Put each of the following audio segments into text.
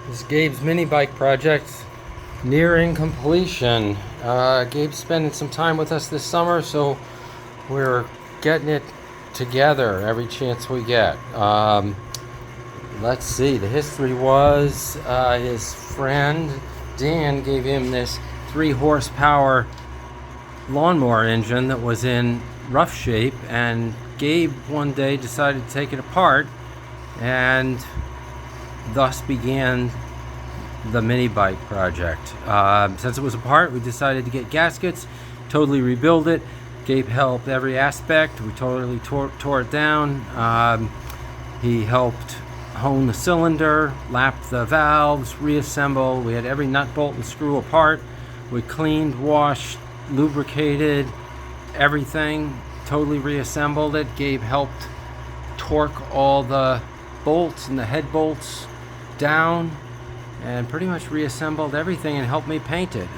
This is Gabe's mini bike project nearing completion. Gabe's spending some time with us this summer, so we're getting it together every chance we get. Let's see, the history was his friend Dan gave him this 3 horsepower lawnmower engine that was in rough shape, and Gabe one day decided to take it apart, and thus began the mini bike project. Since it was apart, we decided to get gaskets, totally rebuild it. Gabe helped every aspect. We totally tore it down. He helped hone the cylinder, lap the valves, reassemble. We had every nut, bolt, and screw apart. We cleaned, washed, lubricated everything, totally reassembled it. Gabe helped torque all the bolts and the head bolts down and pretty much reassembled everything and helped me paint it.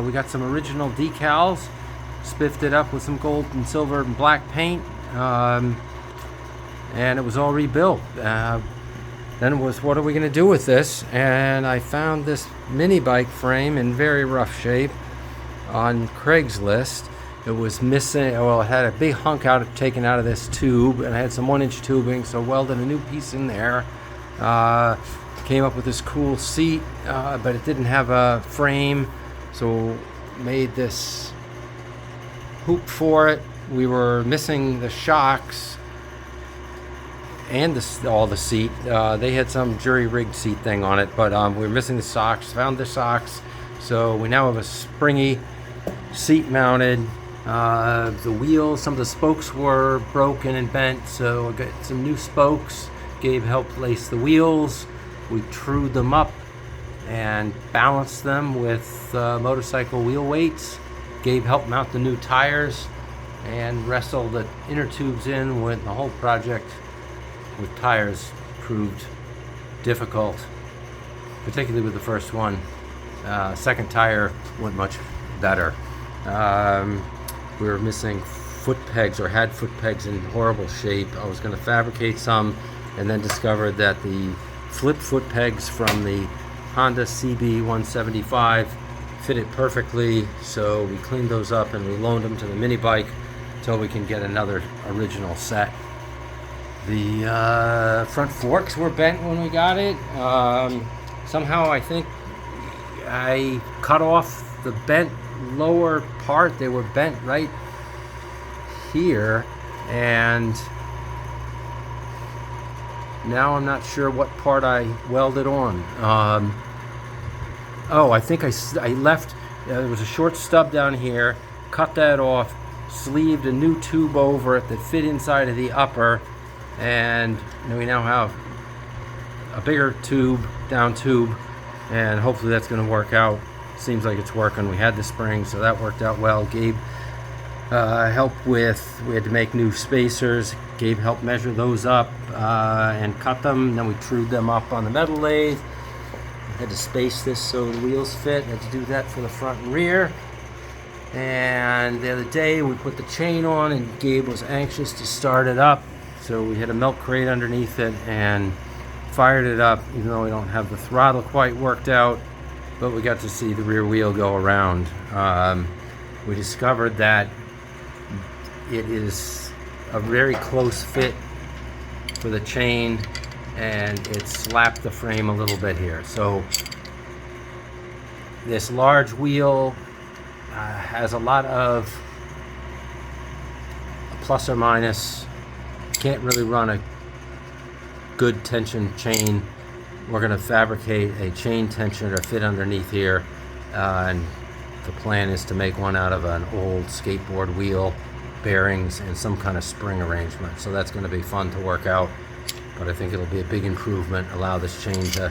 We got some original decals, spiffed it up with some gold and silver and black paint, and it was all rebuilt. Then it was, what are we going to do with this? And I found this mini bike frame in very rough shape on Craigslist. It was missing, well, it had a big hunk taken out of this tube, and I had some 1-inch tubing, so welded a new piece in there. Came up with this cool seat, but it didn't have a frame, so made this hoop for it. We were missing the shocks and all the seat. They had some jury-rigged seat thing on it, but we were missing the shocks. Found the shocks, so we now have a springy seat mounted. The wheels, some of the spokes were broken and bent, so I got some new spokes. Gabe helped lace the wheels. We trued them up and balanced them with motorcycle wheel weights. Gabe helped mount the new tires and wrestled the inner tubes in. With the whole project with tires proved difficult, particularly with the first one. Second tire went much better. We were missing foot pegs, or had foot pegs in horrible shape. I was going to fabricate some, and then discovered that the flip foot pegs from the Honda CB 175 fit it perfectly, so we cleaned those up and we loaned them to the mini bike until we can get another original set. The front forks were bent when we got it. Somehow I think I cut off the bent lower part. They were bent right here, and now I'm not sure what part I welded on. I think I left, there was a short stub down here, cut that off, sleeved a new tube over it that fit inside of the upper, and we now have a bigger tube, down tube, and hopefully that's going to work out. Seems like it's working. We had the spring, so that worked out well. Gabe helped with, we had to make new spacers. Gabe helped measure those up and cut them. Then we trued them up on the metal lathe. Had to space this so the wheels fit. Had to do that for the front and rear. And the other day we put the chain on, and Gabe was anxious to start it up. So we had a milk crate underneath it and fired it up, even though we don't have the throttle quite worked out. But we got to see the rear wheel go around. We discovered that it is a very close fit for the chain, and it slapped the frame a little bit here. So this large wheel has a lot of plus or minus. Can't really run a good tension chain. We're going to fabricate a chain tensioner fit underneath here, and the plan is to make one out of an old skateboard wheel, bearings, and some kind of spring arrangement. So that's going to be fun to work out, but I think it'll be a big improvement, allow this chain to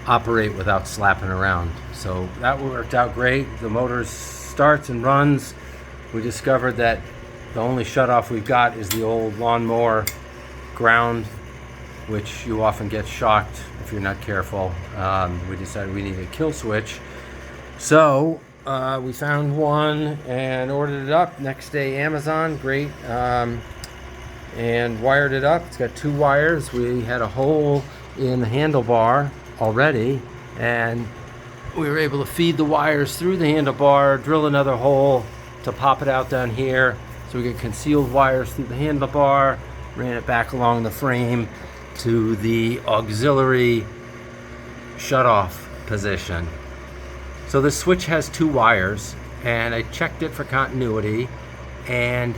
operate without slapping around. So that worked out great. The motor starts and runs. We discovered that the only shutoff we've got is the old lawnmower ground, which you often get shocked if you're not careful. We decided we needed a kill switch. So we found one and ordered it up. Next day, Amazon, great. And wired it up. It's got 2 wires. We had a hole in the handlebar already, and we were able to feed the wires through the handlebar, drill another hole to pop it out down here so we could concealed wires through the handlebar, ran it back along the frame to the auxiliary shut-off position. So the switch has 2 wires, and I checked it for continuity, and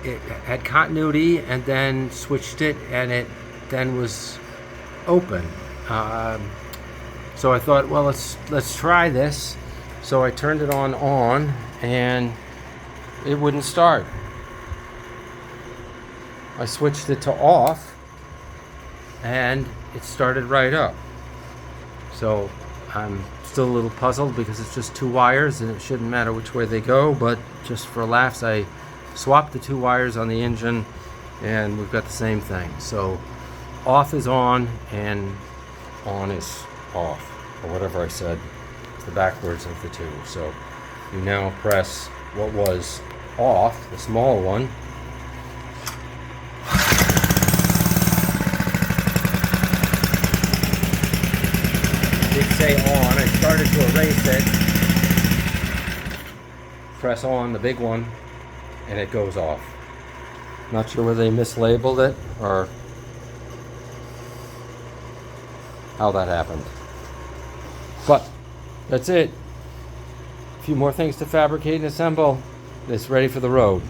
it had continuity, and then switched it, and it then was open. So I thought, well, let's try this. So I turned it on, and it wouldn't start. I switched it to off, and it started right up. So I'm still a little puzzled because it's just 2 wires and it shouldn't matter which way they go, but just for laughs I swapped the 2 wires on the engine and we've got the same thing. So off is on and on is off, or whatever I said. It's the backwards of the 2. So you now press what was off, the small one, did say on. I started to erase it. Press on the big one and it goes off. Not sure whether they mislabeled it or how that happened. But that's it. A few more things to fabricate and assemble. It's ready for the road.